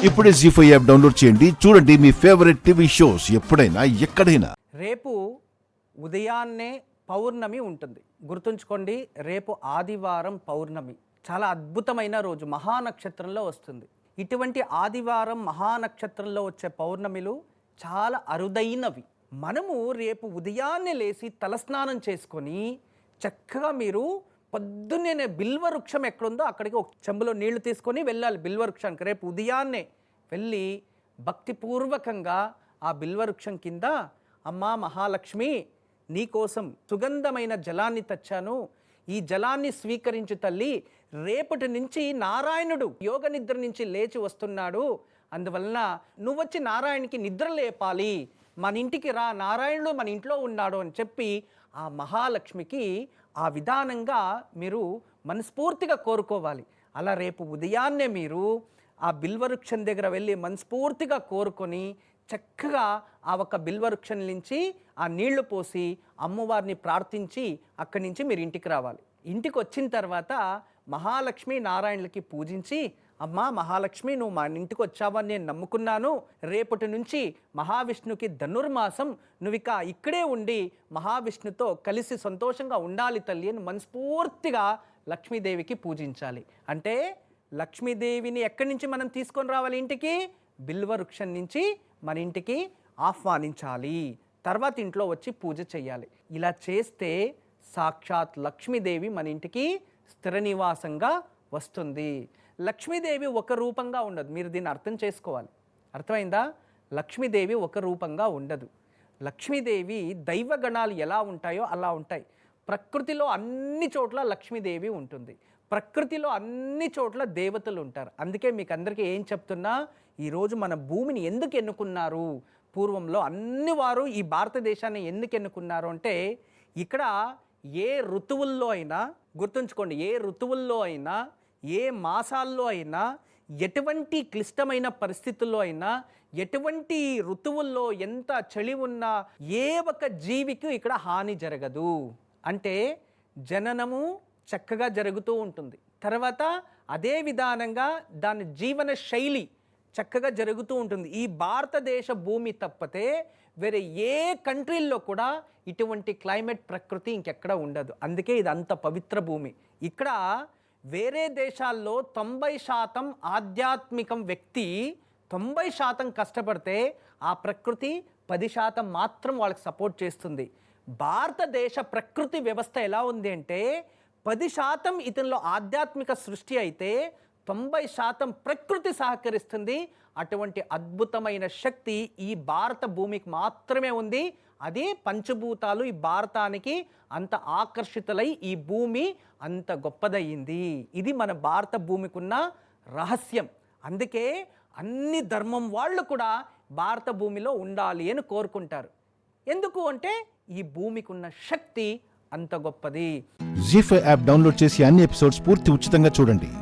ఇప్పుడే జీ5 app download చేయండి. చూడండి మీ ఫేవరెట్ టీవీ షోస్ ఎప్పుడైనా ఎక్కడైనా. రేపు ఉదయాన్నే పౌర్ణమి ఉంటుంది. గుర్తుంచుకోండి, రేపు ఆదివారం పౌర్ణమి. చాలా అద్భుతమైన రోజు, మహానక్షత్రంలో వస్తుంది. ఇటువంటి ఆదివారం మహానక్షత్రంలో వచ్చే పౌర్ణమిలు చాలా అరుదైనవి. మనము రేపు ఉదయాన్నే లేచి తలస్నానం చేసుకొని చక్కగా మీరు పొద్దున్నే బిల్వవృక్షం ఎక్కడుందో అక్కడికి ఒక చెంబులో నీళ్లు తీసుకొని వెళ్ళాలి. బిల్వవృక్షానికి రేపు ఉదయాన్నే వెళ్ళి భక్తిపూర్వకంగా ఆ బిల్వవృక్షం కింద, అమ్మా మహాలక్ష్మి, నీకోసం సుగంధమైన జలాన్ని తెచ్చాను, ఈ జలాన్ని స్వీకరించు తల్లి. రేపటి నుంచి నారాయణుడు యోగ నిద్ర నుంచి లేచి వస్తున్నాడు, అందువలన నువ్వొచ్చి నారాయణకి నిద్ర లేపాలి, మన ఇంటికి రా, నారాయణుడు మన ఇంట్లో ఉన్నాడు అని చెప్పి ఆ మహాలక్ష్మికి ఆ విధానంగా మీరు మనస్ఫూర్తిగా కోరుకోవాలి. అలా రేపు ఉదయాన్నే మీరు ఆ బిల్వవృక్షం దగ్గర వెళ్ళి మనస్ఫూర్తిగా కోరుకొని చక్కగా ఆ ఒక బిల్వవృక్షం నుంచి ఆ నీళ్లు పోసి అమ్మవారిని ప్రార్థించి అక్కడి నుంచి మీరు ఇంటికి రావాలి. ఇంటికి వచ్చిన తర్వాత మహాలక్ష్మి నారాయణులకి పూజించి, అమ్మా మహాలక్ష్మి, నువ్వు మా ఇంటికి వచ్చావని నేను నమ్ముకున్నాను, రేపటి నుంచి మహావిష్ణుకి ధనుర్మాసం, నువ్వు ఇక ఇక్కడే ఉండి మహావిష్ణుతో కలిసి సంతోషంగా ఉండాలి తల్లి అని మనస్ఫూర్తిగా లక్ష్మీదేవికి పూజించాలి. అంటే లక్ష్మీదేవిని ఎక్కడి నుంచి మనం తీసుకొని రావాలి? ఇంటికి బిల్వవృక్షం నుంచి మన ఇంటికి ఆహ్వానించాలి. తర్వాత ఇంట్లో వచ్చి పూజ చేయాలి. ఇలా చేస్తే సాక్షాత్ లక్ష్మీదేవి మన ఇంటికి స్థిర నివాసంగా వస్తుంది. లక్ష్మీదేవి ఒక రూపంగా ఉండదు, మీరు దీన్ని అర్థం చేసుకోవాలి. అర్థమైందా? లక్ష్మీదేవి ఒక రూపంగా ఉండదు. లక్ష్మీదేవి దైవగణాలు ఎలా ఉంటాయో అలా ఉంటాయి. ప్రకృతిలో అన్ని చోట్ల లక్ష్మీదేవి ఉంటుంది, ప్రకృతిలో అన్ని చోట్ల దేవతలు ఉంటారు. అందుకే మీకు అందరికీ ఏం చెప్తున్నా, ఈరోజు మన భూమిని ఎందుకు ఎన్నుకున్నారు, పూర్వంలో అన్ని వారు ఈ భారతదేశాన్ని ఎందుకు ఎన్నుకున్నారు అంటే, ఇక్కడ ఏ ఋతువుల్లో అయినా, గుర్తుంచుకోండి, ఏ ఋతువుల్లో అయినా, ఏ మాసాల్లో అయినా, ఎటువంటి క్లిష్టమైన పరిస్థితుల్లో అయినా, ఎటువంటి ఋతువుల్లో ఎంత చలి ఉన్నా ఏ ఒక జీవికి ఇక్కడ హాని జరగదు. అంటే జననము చక్కగా జరుగుతూ ఉంటుంది, తర్వాత అదే విధానంగా దాని జీవన శైలి చక్కగా జరుగుతూ ఉంటుంది. ఈ భారతదేశ భూమి తప్పితే వేరే ఏ కంట్రీల్లో కూడా ఇటువంటి క్లైమేట్ ప్రకృతి ఇంకెక్కడ ఉండదు. అందుకే ఇది అంత పవిత్ర భూమి. ఇక్కడ వేరే దేశాల్లో 90% ఆధ్యాత్మికం వ్యక్తి 90% కష్టపడితే ఆ ప్రకృతి 10% మాత్రం వాళ్ళకి సపోర్ట్ చేస్తుంది. భారతదేశ ప్రకృతి వ్యవస్థ ఎలా ఉంది అంటే 10% ఇతనిలో ఆధ్యాత్మిక సృష్టి అయితే 90% ప్రకృతి సహకరిస్తుంది. అటువంటి అద్భుతమైన శక్తి ఈ భారత భూమికి మాత్రమే ఉంది. అది పంచభూతాలు ఈ భారతానికి అంత ఆకర్షితులై ఈ భూమి అంత గొప్పదయ్యింది. ఇది మన భారత భూమికి ఉన్న రహస్యం. అందుకే అన్ని ధర్మం వాళ్ళు కూడా భారత భూమిలో ఉండాలి అని కోరుకుంటారు. ఎందుకు అంటే ఈ భూమికి ఉన్న శక్తి అంత గొప్పది. జీ5 యాప్ డౌన్లోడ్ చేసి అన్ని ఎపిసోడ్స్ పూర్తి ఉచితంగా చూడండి.